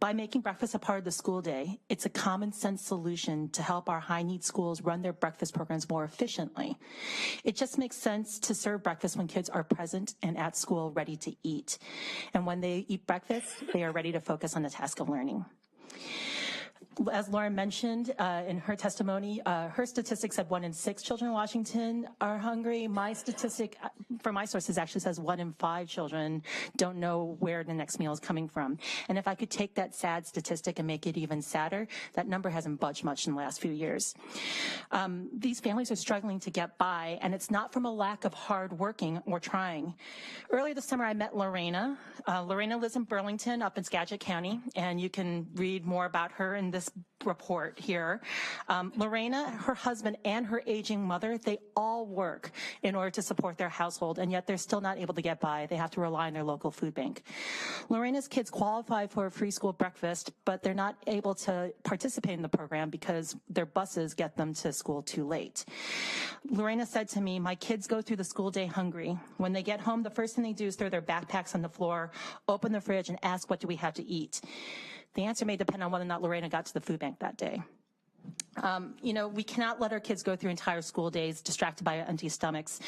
By making breakfast a part of the school day, it's a common sense solution to help our high-need schools run their breakfast programs more efficiently. It just makes sense to serve breakfast when kids are present and at school ready to eat. And when they eat breakfast, they are ready to focus on the task of learning. As Lauren mentioned in her testimony, her statistics said 1 in 6 children in Washington are hungry. My statistic from my sources actually says 1 in 5 children don't know where the next meal is coming from. And if I could take that sad statistic and make it even sadder, that number hasn't budged much in the last few years. These families are struggling to get by, and it's not from a lack of hard working or trying. Earlier this summer, I met Lorena. Lorena lives in Burlington up in Skagit County, and you can read more about her in this report here. Lorena, her husband, and her aging mother, they all work in order to support their household, and yet they're still not able to get by. They have to rely on their local food bank. Lorena's kids qualify for a free school breakfast, but they're not able to participate in the program because their buses get them to school too late. Lorena said to me, "My kids go through the school day hungry. When they get home, the first thing they do is throw their backpacks on the floor, open the fridge, and ask, what do we have to eat?" The answer may depend on whether or not Lorena got to the food bank that day. We cannot let our kids go through entire school days distracted by empty stomachs.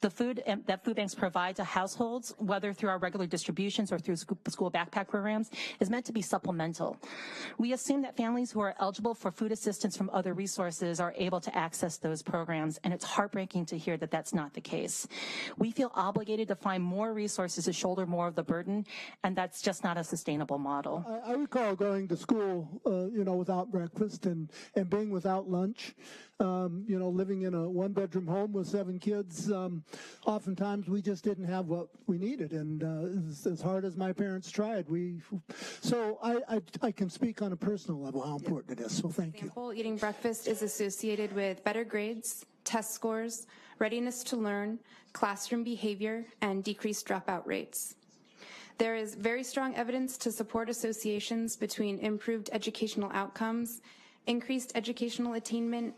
The food that food banks provide to households, whether through our regular distributions or through school backpack programs, is meant to be supplemental. We assume that families who are eligible for food assistance from other resources are able to access those programs, and it's heartbreaking to hear that that's not the case. We feel obligated to find more resources to shoulder more of the burden, and that's just not a sustainable model. I recall going to school, without breakfast and being without lunch, living in a one-bedroom home with 7 kids. Oftentimes we just didn't have what we needed, and as hard as my parents tried, so I can speak on a personal level how important it is, so thank you. Eating breakfast is associated with better grades, test scores, readiness to learn, classroom behavior, and decreased dropout rates. There is very strong evidence to support associations between improved educational outcomes, increased educational attainment,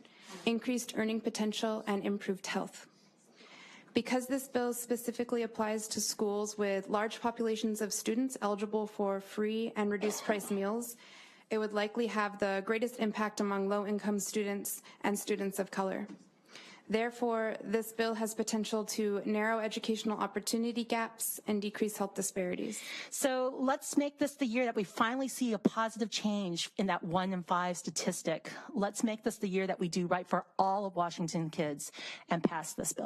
increased earning potential, and improved health. Because this bill specifically applies to schools with large populations of students eligible for free and reduced price meals, it would likely have the greatest impact among low-income students and students of color. Therefore, this bill has potential to narrow educational opportunity gaps and decrease health disparities. So let's make this the year that we finally see a positive change in that 1 in 5 statistic. Let's make this the year that we do right for all of Washington kids and pass this bill.